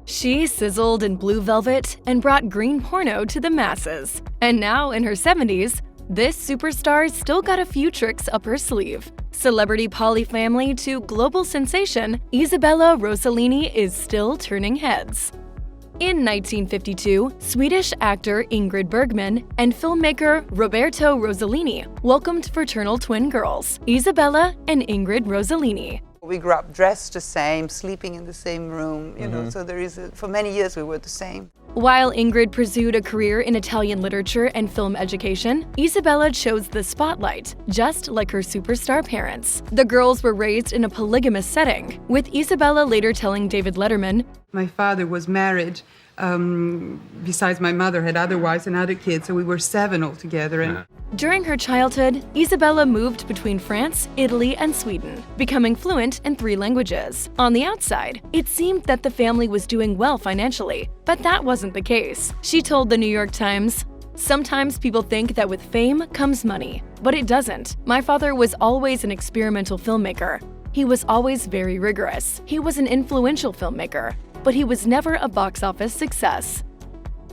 She sizzled in blue velvet and brought green porno to the masses. And now, in her 70s, this superstar still got a few tricks up her sleeve. Celebrity polyfamily to global sensation, Isabella Rosselini is still turning heads. In 1952, Swedish actor Ingrid Bergman and filmmaker Roberto Rossellini welcomed fraternal twin girls, Isabella and Ingrid Rossellini. We grew up dressed the same, sleeping in the same room, you know, so for many years we were the same. While Ingrid pursued a career in Italian literature and film education, Isabella chose the spotlight, just like her superstar parents. The girls were raised in a polygamous setting, with Isabella later telling David Letterman, "My father was married, besides my mother had other wives and other kids, so we were 7 altogether." During her childhood, Isabella moved between France, Italy, and Sweden, becoming fluent in 3 languages. On the outside, it seemed that the family was doing well financially, but that wasn't the case. She told the New York Times, "Sometimes people think that with fame comes money, but it doesn't. My father was always an experimental filmmaker. He was always very rigorous. He was an influential filmmaker, but he was never a box office success."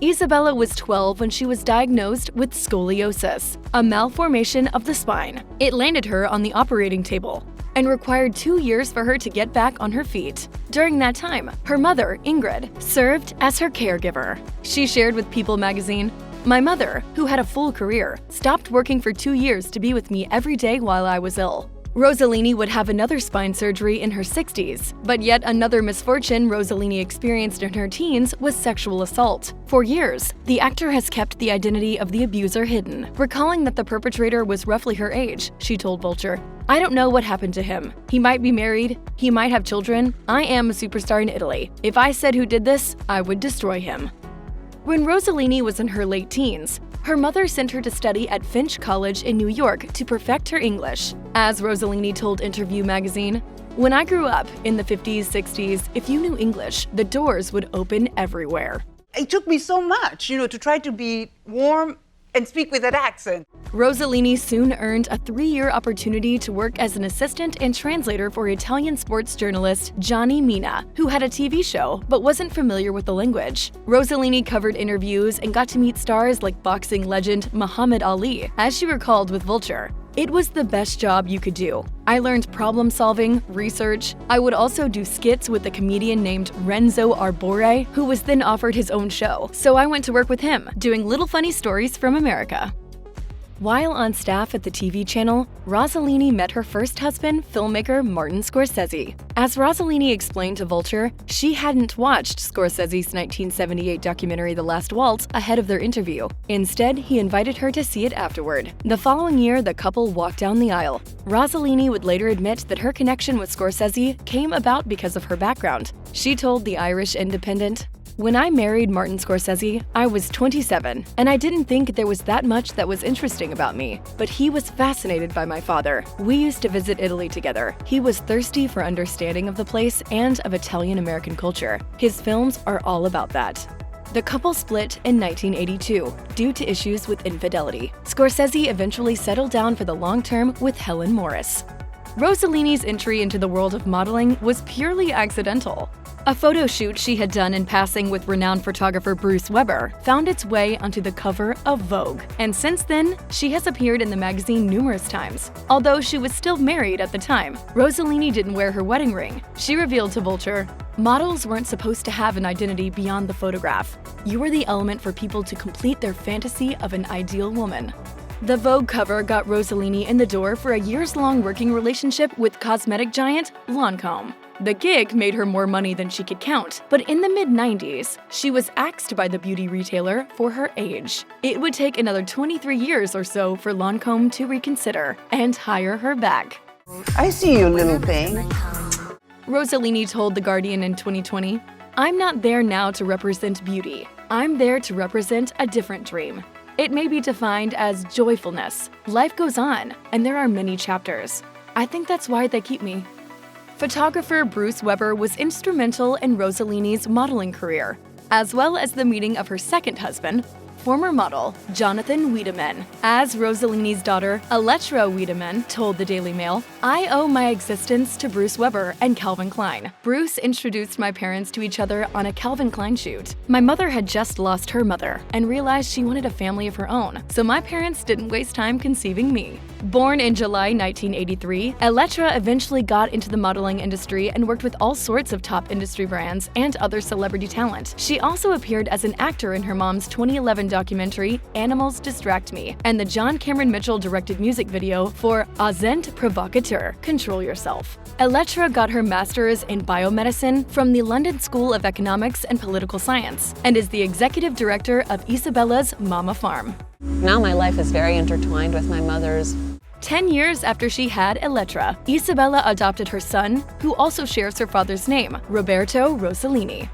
Isabella was 12 when she was diagnosed with scoliosis, a malformation of the spine. It landed her on the operating table and required 2 years for her to get back on her feet. During that time, her mother, Ingrid, served as her caregiver. She shared with People magazine, "My mother, who had a full career, stopped working for 2 years to be with me every day while I was ill." Rossellini would have another spine surgery in her 60s, but yet another misfortune Rossellini experienced in her teens was sexual assault. For years, the actor has kept the identity of the abuser hidden, recalling that the perpetrator was roughly her age. She told Vulture, "I don't know what happened to him. He might be married, he might have children. I am a superstar in Italy. If I said who did this, I would destroy him." When Rossellini was in her late teens, her mother sent her to study at Finch College in New York to perfect her English. As Rossellini told Interview magazine, "When I grew up in the 50s, 60s, if you knew English, the doors would open everywhere." It took me so much, you know, to try to be warm and speak with that accent. Rossellini soon earned a 3-year opportunity to work as an assistant and translator for Italian sports journalist Gianni Mina, who had a TV show but wasn't familiar with the language. Rossellini covered interviews and got to meet stars like boxing legend Muhammad Ali, as she recalled with Vulture. "It was the best job you could do. I learned problem solving, research. I would also do skits with a comedian named Renzo Arbore, who was then offered his own show, so I went to work with him, doing little funny stories from America." While on staff at the TV channel, Rossellini met her first husband, filmmaker Martin Scorsese. As Rossellini explained to Vulture, she hadn't watched Scorsese's 1978 documentary The Last Waltz ahead of their interview. Instead, he invited her to see it afterward. The following year, the couple walked down the aisle. Rossellini would later admit that her connection with Scorsese came about because of her background. She told the Irish Independent, "When I married Martin Scorsese, I was 27, and I didn't think there was that much that was interesting about me. But he was fascinated by my father. We used to visit Italy together. He was thirsty for understanding of the place and of Italian-American culture. His films are all about that." The couple split in 1982 due to issues with infidelity. Scorsese eventually settled down for the long term with Helen Morris. Rossellini's entry into the world of modeling was purely accidental. A photo shoot she had done in passing with renowned photographer Bruce Weber found its way onto the cover of Vogue, and since then, she has appeared in the magazine numerous times. Although she was still married at the time, Rossellini didn't wear her wedding ring. She revealed to Vulture, "Models weren't supposed to have an identity beyond the photograph. You were the element for people to complete their fantasy of an ideal woman." The Vogue cover got Rossellini in the door for a years-long working relationship with cosmetic giant Lancôme. The gig made her more money than she could count, but in the mid-90s, she was axed by the beauty retailer for her age. It would take another 23 years or so for Lancôme to reconsider and hire her back. "I see you, little thing." Rossellini told The Guardian in 2020, "I'm not there now to represent beauty. I'm there to represent a different dream. It may be defined as joyfulness. Life goes on, and there are many chapters. I think that's why they keep me." Photographer Bruce Weber was instrumental in Rossellini's modeling career, as well as the meeting of her second husband, former model, Jonathan Wiedemann. As Rossellini's daughter, Elettra Wiedemann, told the Daily Mail, "I owe my existence to Bruce Weber and Calvin Klein. Bruce introduced my parents to each other on a Calvin Klein shoot. My mother had just lost her mother and realized she wanted a family of her own, so my parents didn't waste time conceiving me." Born in July 1983, Elettra eventually got into the modeling industry and worked with all sorts of top industry brands and other celebrity talent. She also appeared as an actor in her mom's 2011 documentary, Animals Distract Me, and the John Cameron Mitchell directed music video for Azent Provocateur, Control Yourself. Elettra got her master's in biomedicine from the London School of Economics and Political Science and is the executive director of Isabella's Mama Farm. Now my life is very intertwined with my mother's. 10 years after she had Elettra, Isabella adopted her son, who also shares her father's name, Roberto Rossellini.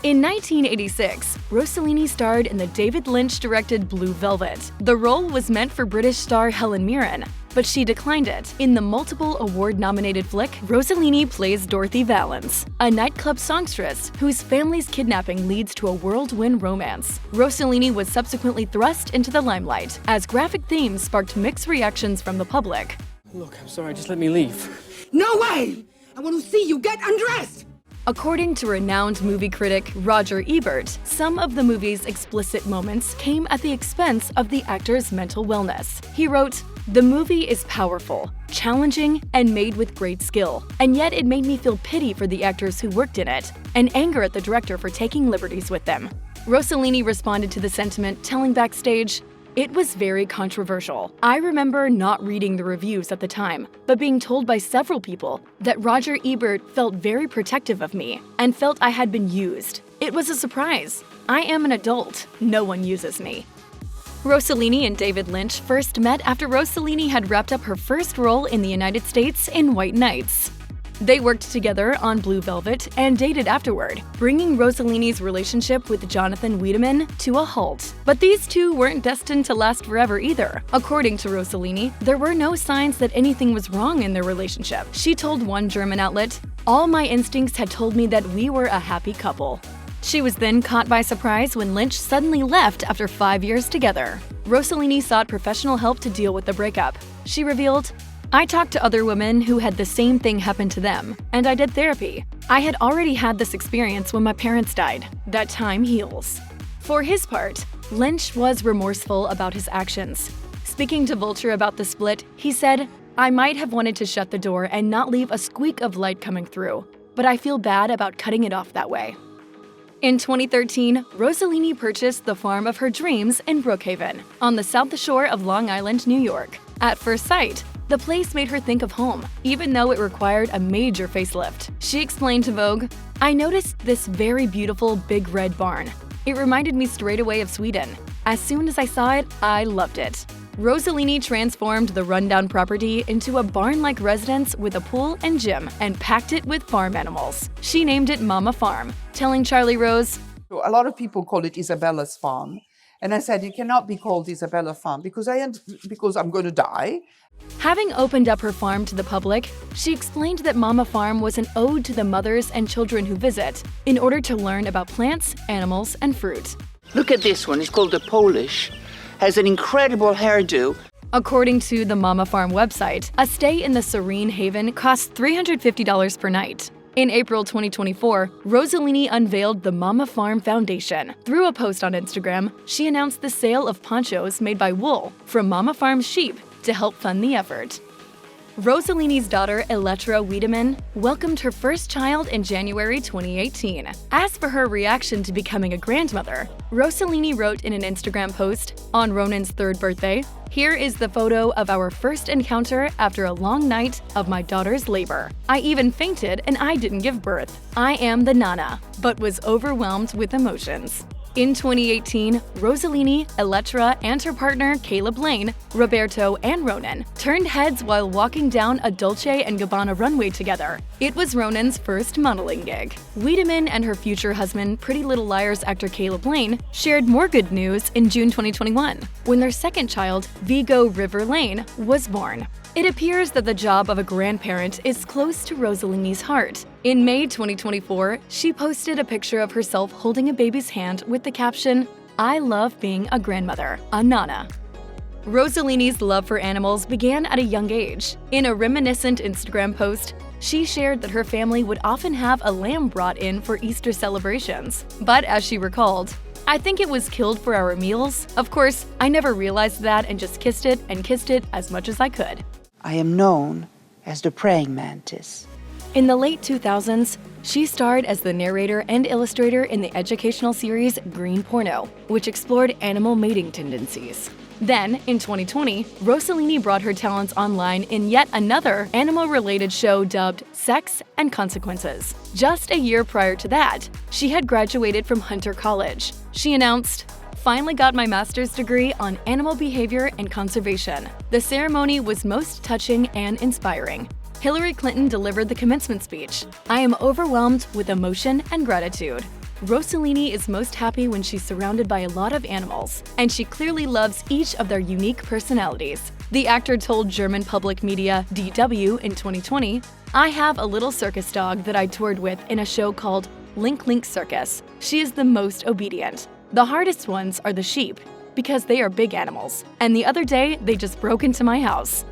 In 1986, Rossellini starred in the David Lynch-directed Blue Velvet. The role was meant for British star Helen Mirren, but she declined it. In the multiple award-nominated flick, Rossellini plays Dorothy Valance, a nightclub songstress whose family's kidnapping leads to a whirlwind romance. Rossellini was subsequently thrust into the limelight, as graphic themes sparked mixed reactions from the public. Look, I'm sorry, just let me leave. No way! I want to see you get undressed! According to renowned movie critic Roger Ebert, some of the movie's explicit moments came at the expense of the actor's mental wellness. He wrote, "The movie is powerful, challenging, and made with great skill, and yet it made me feel pity for the actors who worked in it, and anger at the director for taking liberties with them." Rossellini responded to the sentiment, telling backstage, "It was very controversial. I remember not reading the reviews at the time, but being told by several people that Roger Ebert felt very protective of me and felt I had been used. It was a surprise. I am an adult. No one uses me." Rossellini and David Lynch first met after Rossellini had wrapped up her first role in the United States in White Nights. They worked together on Blue Velvet and dated afterward, bringing Rossellini's relationship with Jonathan Wiedemann to a halt. But these two weren't destined to last forever either. According to Rossellini, there were no signs that anything was wrong in their relationship. She told one German outlet, "All my instincts had told me that we were a happy couple." She was then caught by surprise when Lynch suddenly left after 5 years together. Rossellini sought professional help to deal with the breakup. She revealed, "I talked to other women who had the same thing happen to them, and I did therapy. I had already had this experience when my parents died. That time heals." For his part, Lynch was remorseful about his actions. Speaking to Vulture about the split, he said, "I might have wanted to shut the door and not leave a squeak of light coming through, but I feel bad about cutting it off that way." In 2013, Rossellini purchased the farm of her dreams in Brookhaven, on the south shore of Long Island, New York. At first sight, the place made her think of home, even though it required a major facelift. She explained to Vogue, "I noticed this very beautiful big red barn. It reminded me straight away of Sweden. As soon as I saw it, I loved it." Rossellini transformed the rundown property into a barn-like residence with a pool and gym and packed it with farm animals. She named it Mama Farm, telling Charlie Rose, "A lot of people call it Isabella's farm. And I said, it cannot be called Isabella Farm because I'm going to die." Having opened up her farm to the public, she explained that Mama Farm was an ode to the mothers and children who visit, in order to learn about plants, animals, and fruit. Look at this one, it's called the Polish. Has an incredible hairdo. According to the Mama Farm website, a stay in the Serene Haven costs $350 per night. In April 2024, Rossellini unveiled the Mama Farm Foundation. Through a post on Instagram, she announced the sale of ponchos made by wool from Mama Farm's sheep to help fund the effort. Rossellini's daughter, Elettra Wiedemann, welcomed her first child in January 2018. As for her reaction to becoming a grandmother, Rossellini wrote in an Instagram post, "On Ronan's 3rd birthday, here is the photo of our first encounter after a long night of my daughter's labor. I even fainted and I didn't give birth. I am the Nana, but was overwhelmed with emotions." In 2018, Rossellini, Elettra, and her partner Caleb Lane, Roberto, and Ronan turned heads while walking down a Dolce & Gabbana runway together. It was Ronan's first modeling gig. Wiedemann and her future husband, Pretty Little Liars actor Caleb Lane, shared more good news in June 2021, when their second child, Vigo River Lane, was born. It appears that the job of a grandparent is close to Rossellini's heart. In May 2024, she posted a picture of herself holding a baby's hand with the caption, I love being a grandmother, a nana. Rossellini's love for animals began at a young age. In a reminiscent Instagram post, she shared that her family would often have a lamb brought in for Easter celebrations. But as she recalled, "I think it was killed for our meals. Of course, I never realized that and just kissed it as much as I could." I am known as the praying mantis. In the late 2000s, she starred as the narrator and illustrator in the educational series Green Porno, which explored animal mating tendencies. Then, in 2020, Rossellini brought her talents online in yet another animal-related show dubbed Sex and Consequences. Just a year prior to that, she had graduated from Hunter College. She announced, "Finally got my master's degree on animal behavior and conservation. The ceremony was most touching and inspiring. Hillary Clinton delivered the commencement speech. I am overwhelmed with emotion and gratitude." Rossellini is most happy when she's surrounded by a lot of animals, and she clearly loves each of their unique personalities. The actor told German public media DW in 2020, "I have a little circus dog that I toured with in a show called Link Link Circus. She is the most obedient. The hardest ones are the sheep, because they are big animals, and the other day they just broke into my house."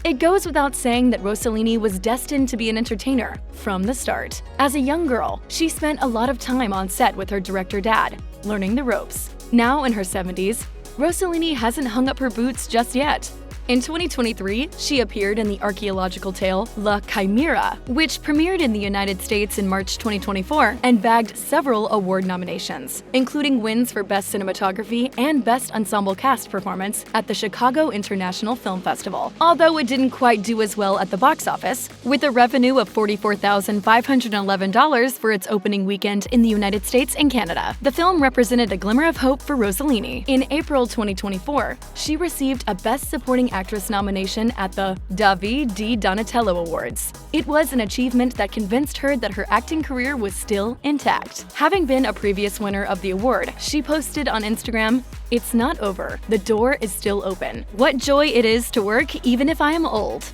It goes without saying that Rossellini was destined to be an entertainer from the start. As a young girl, she spent a lot of time on set with her director dad, learning the ropes. Now in her 70s, Rossellini hasn't hung up her boots just yet. In 2023, she appeared in the archaeological tale La Chimera, which premiered in the United States in March 2024 and bagged several award nominations, including wins for Best Cinematography and Best Ensemble Cast Performance at the Chicago International Film Festival. Although it didn't quite do as well at the box office, with a revenue of $44,511 for its opening weekend in the United States and Canada, the film represented a glimmer of hope for Rossellini. In April 2024, she received a Best Supporting Actress nomination at the David di Donatello Awards. It was an achievement that convinced her that her acting career was still intact. Having been a previous winner of the award, she posted on Instagram, "It's not over. The door is still open. What joy it is to work even if I am old."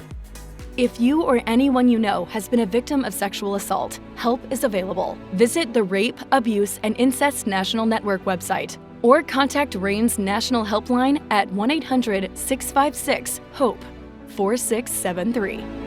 If you or anyone you know has been a victim of sexual assault, help is available. Visit the Rape, Abuse, and Incest National Network website or contact RAIN's national helpline at 1-800-656-HOPE 4673.